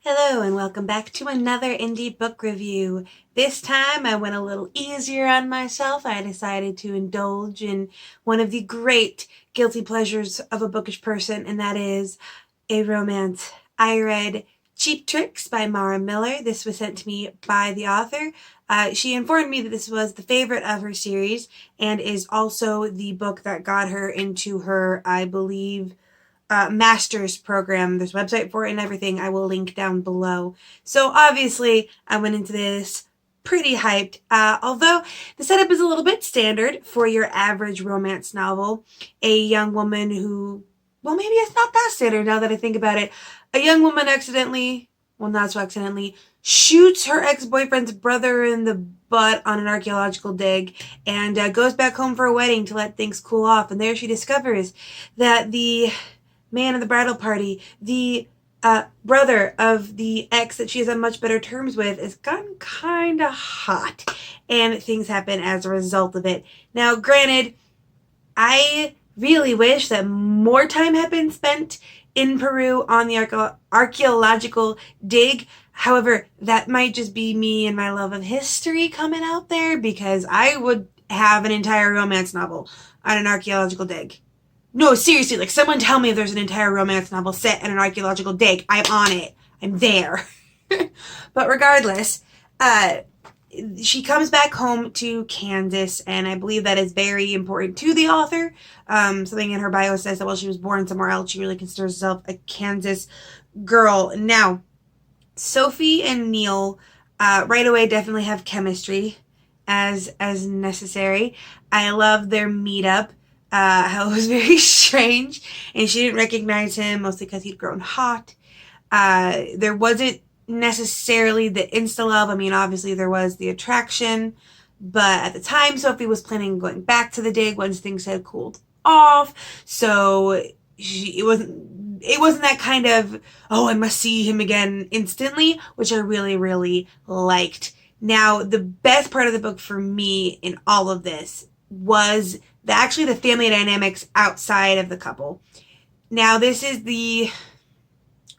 Hello and welcome back to another indie book review. This time I went a little easier on myself. I decided to indulge in one of the great guilty pleasures of a bookish person, and that is a romance. I read Cheap Tricks by Mara Miller. This was sent to me by the author. She informed me that this was the favorite of her series and is also the book that got her into her, I believe, master's program. There's a website for it and everything. I will link down below. So obviously I went into this pretty hyped, although the setup is a little bit standard for your average romance novel. A young woman who, well, maybe it's not that standard now that I think about it. A young woman accidentally, well, not so accidentally, shoots her ex-boyfriend's brother in the butt on an archaeological dig and goes back home for a wedding to let things cool off. And there she discovers that the man of the bridal party, the brother of the ex that she is on much better terms with, has gotten kind of hot, and things happen as a result of it. Now, granted, I really wish that more time had been spent in Peru on the archaeological dig. However, that might just be me and my love of history coming out there, because I would have an entire romance novel on an archaeological dig. No, seriously, like, someone tell me if there's an entire romance novel set in an archaeological dig. I'm on it. I'm there. But regardless, she comes back home to Kansas, and I believe that is very important to the author. Something in her bio says that while she was born somewhere else, she really considers herself a Kansas girl. Now, Sophie and Neil right away definitely have chemistry as necessary. I love their meetup. How it was very strange, and she didn't recognize him, mostly because he'd grown hot. There wasn't necessarily the insta love. I mean, obviously there was the attraction, but at the time, Sophie was planning on going back to the dig once things had cooled off. So it wasn't that kind of, oh, I must see him again instantly, which I really, really liked. Now, the best part of the book for me in all of this was actually the family dynamics outside of the couple. Now, this is the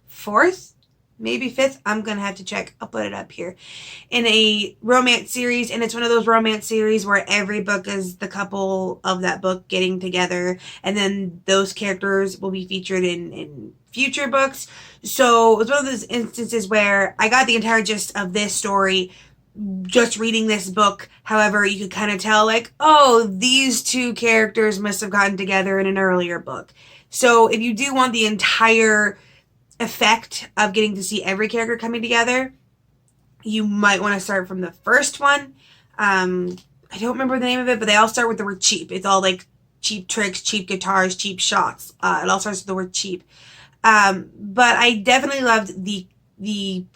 fourth, maybe fifth, I'm gonna have to check, I'll put it up here, in a romance series, and it's one of those romance series where every book is the couple of that book getting together, and then those characters will be featured in future books. So it was one of those instances where I got the entire gist of this story just reading this book. However, you could kind of tell, like, oh, these two characters must have gotten together in an earlier book. So if you do want the entire effect of getting to see every character coming together, you might want to start from the first one. I don't remember the name of it, but they all start with the word cheap. It's all like cheap tricks, cheap guitars, cheap shots. It all starts with the word cheap. But I definitely loved the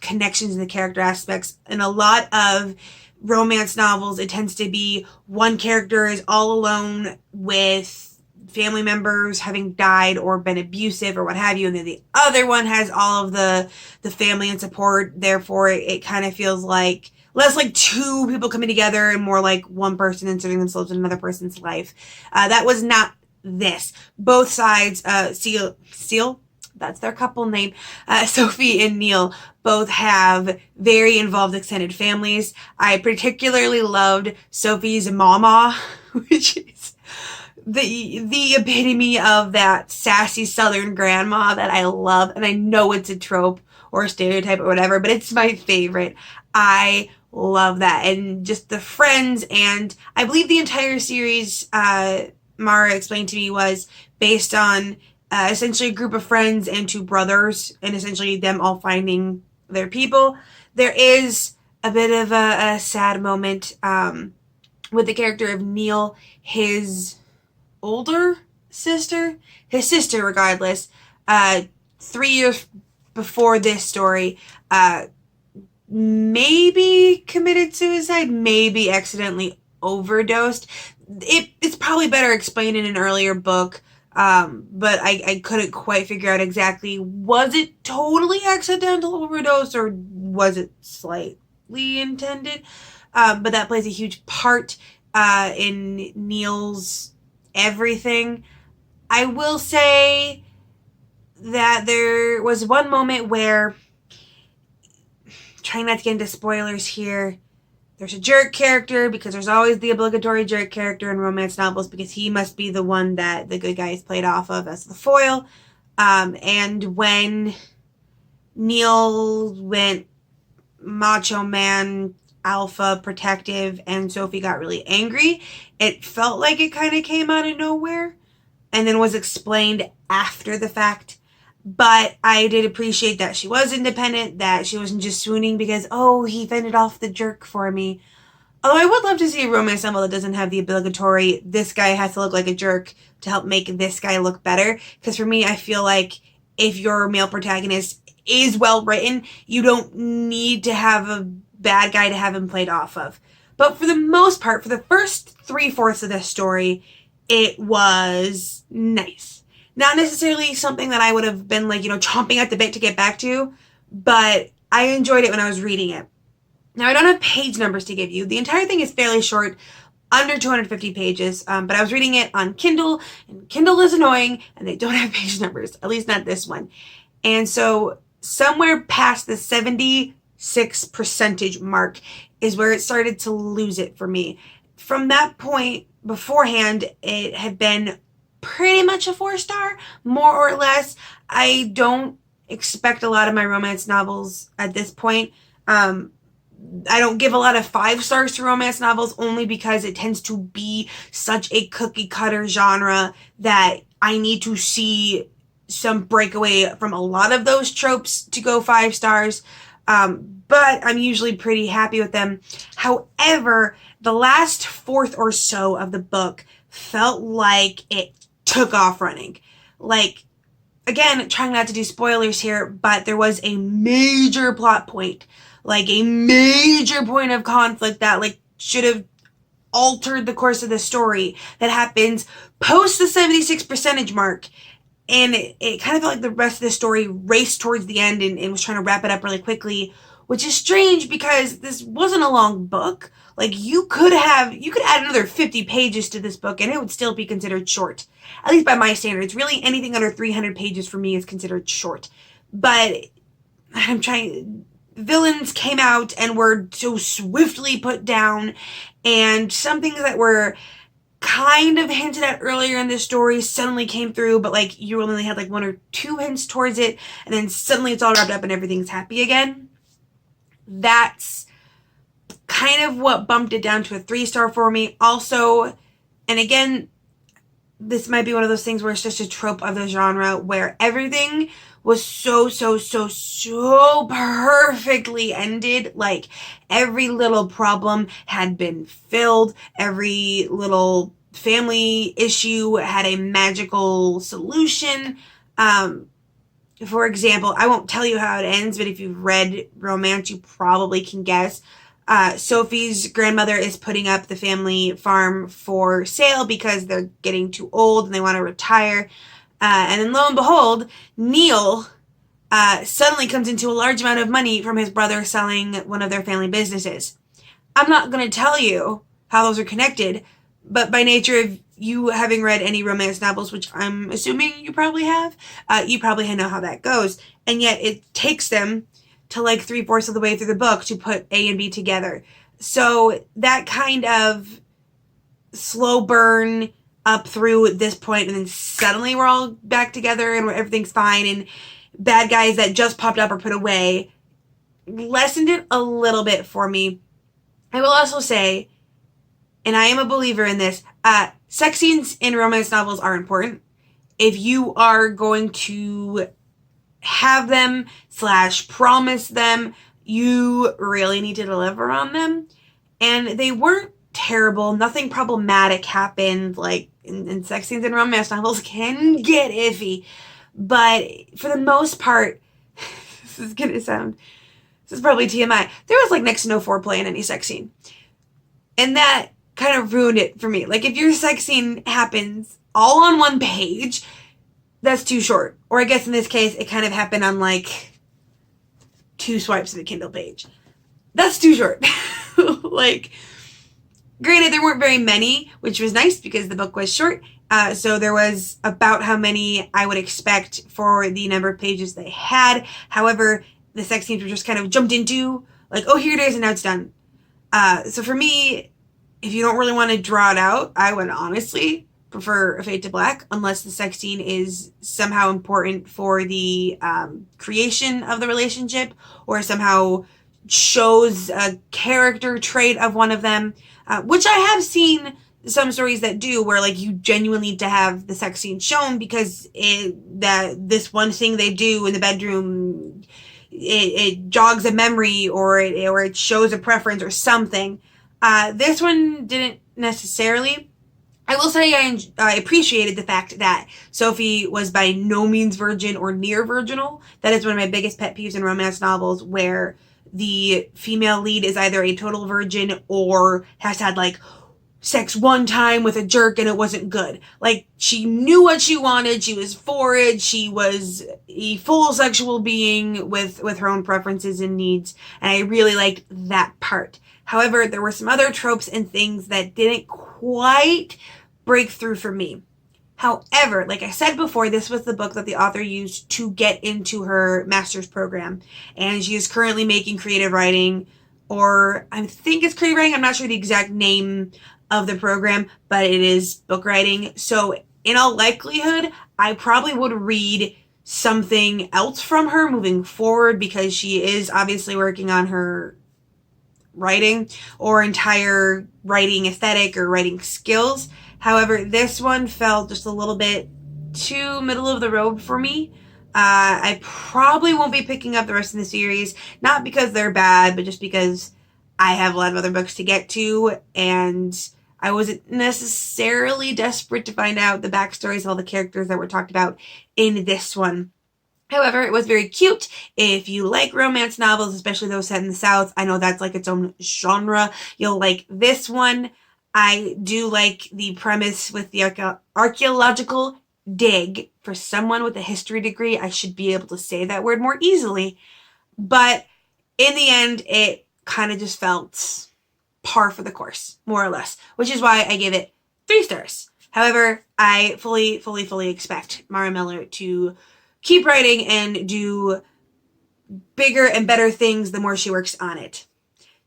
connections and the character aspects. In a lot of romance novels, it tends to be one character is all alone with family members having died or been abusive or what have you, and then the other one has all of the family and support. Therefore, it kind of feels like less like two people coming together and more like one person inserting themselves in another person's life. That was not this. Both sides, Seal, that's their couple name, Sophie and Neil, both have very involved extended families. I particularly loved Sophie's mama, which is the epitome of that sassy Southern grandma that I love. And I know it's a trope or a stereotype or whatever, but it's my favorite. I love that. And just the friends, and I believe the entire series, Mara explained to me, was based on essentially a group of friends and two brothers, and essentially them all finding their people. There is a bit of a sad moment with the character of Neil. His older sister, his sister regardless, 3 years before this story, maybe committed suicide, maybe accidentally overdosed. It's probably better explained in an earlier book. But I couldn't quite figure out exactly, was it totally accidental overdose or was it slightly intended? But that plays a huge part in Neil's everything. I will say that there was one moment where trying not to get into spoilers here. There's a jerk character, because there's always the obligatory jerk character in romance novels, because he must be the one that the good guy is played off of as the foil. And when Neil went macho man, alpha, protective, and Sophie got really angry, it felt like it kind of came out of nowhere and then was explained after the fact. But I did appreciate that she was independent, that she wasn't just swooning because, oh, he fended off the jerk for me. Although I would love to see a romance novel that doesn't have the obligatory, this guy has to look like a jerk to help make this guy look better. Because for me, I feel like if your male protagonist is well written, you don't need to have a bad guy to have him played off of. But for the most part, for the first 3/4 of this story, it was nice. Not necessarily something that I would have been like, chomping at the bit to get back to, but I enjoyed it when I was reading it. Now, I don't have page numbers to give you. The entire thing is fairly short, under 250 pages, but I was reading it on Kindle, and Kindle is annoying, and they don't have page numbers, at least not this one. And so somewhere past the 76% mark is where it started to lose it for me. From that point beforehand, it had been pretty much a 4-star, more or less. I don't expect a lot of my romance novels at this point. I don't give a lot of 5 stars to romance novels only because it tends to be such a cookie cutter genre that I need to see some breakaway from a lot of those tropes to go 5 stars. But I'm usually pretty happy with them. However, the last fourth or so of the book felt like it took off running. Like, again, trying not to do spoilers here, but there was a major plot point, like a major point of conflict that should have altered the course of the story that happens post the 76% mark. And it kind of felt like the rest of the story raced towards the end and was trying to wrap it up really quickly, which is strange because this wasn't a long book. Like, you could add another 50 pages to this book and it would still be considered short. At least by my standards. Really, anything under 300 pages for me is considered short. But villains came out and were so swiftly put down, and some things that were kind of hinted at earlier in this story suddenly came through, but you only had 1 or 2 hints towards it, and then suddenly it's all wrapped up and everything's happy again. That's kind of what bumped it down to a 3-star for me. Also, and again, this might be one of those things where it's just a trope of the genre where everything was so perfectly ended. Like, every little problem had been filled. Every little family issue had a magical solution. For example, I won't tell you how it ends, but if you've read romance, you probably can guess. Sophie's grandmother is putting up the family farm for sale because they're getting too old and they want to retire. And then lo and behold, Neil suddenly comes into a large amount of money from his brother selling one of their family businesses. I'm not going to tell you how those are connected, but by nature of you having read any romance novels, which I'm assuming you probably have, you probably know how that goes. And yet it takes them to 3/4 of the way through the book to put A and B together. So that kind of slow burn up through this point, and then suddenly we're all back together and everything's fine, and bad guys that just popped up are put away, lessened it a little bit for me. I will also say, and I am a believer in this, sex scenes in romance novels are important. If you are going to have them / promise them, you really need to deliver on them. And they weren't terrible. Nothing problematic happened. In sex scenes in romance novels can get iffy. But for the most part, this is probably TMI. There was next to no foreplay in any sex scene. And that kind of ruined it for me. If your sex scene happens all on 1 page, that's too short. Or I guess in this case, it kind of happened on 2 swipes of the Kindle page. That's too short. Granted, there weren't very many, which was nice because the book was short. So there was about how many I would expect for the number of pages they had. However, the sex scenes were just kind of jumped into like, oh, here it is and now it's done. So for me, if you don't really want to draw it out, I would honestly prefer A Fade to Black, unless the sex scene is somehow important for the creation of the relationship, or somehow shows a character trait of one of them, which I have seen some stories that do, where like you genuinely need to have the sex scene shown because this one thing they do in the bedroom, it jogs a memory, or it shows a preference or something. This one didn't necessarily. I will say I appreciated the fact that Sophie was by no means virgin or near virginal. That is one of my biggest pet peeves in romance novels, where the female lead is either a total virgin or has had like sex one time with a jerk and it wasn't good. Like, she knew what she wanted, she was for it, she was a full sexual being with her own preferences and needs, and I really liked that part. However, there were some other tropes and things that didn't quite break through for me. However, like I said before, this was the book that the author used to get into her master's program, and she is currently making creative writing, or I think it's creative writing, I'm not sure the exact name of the program, but it is book writing. So in all likelihood, I probably would read something else from her moving forward, because she is obviously working on her writing or entire writing aesthetic or writing skills. However, this one felt just a little bit too middle of the road for me. I probably won't be picking up the rest of the series, not because they're bad, but just because I have a lot of other books to get to, and I wasn't necessarily desperate to find out the backstories of all the characters that were talked about in this one. However, it was very cute. If you like romance novels, especially those set in the South, I know that's like its own genre, you'll like this one. I do like the premise with the archaeological dig. For someone with a history degree, I should be able to say that word more easily. But in the end, it kind of just felt par for the course, more or less, which is why I gave it 3 stars. However, I fully expect Mara Miller to keep writing and do bigger and better things the more she works on it.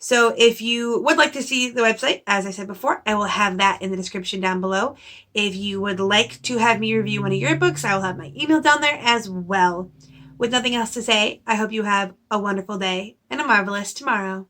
So if you would like to see the website, as I said before, I will have that in the description down below. If you would like to have me review one of your books, I will have my email down there as well. With nothing else to say, I hope you have a wonderful day and a marvelous tomorrow.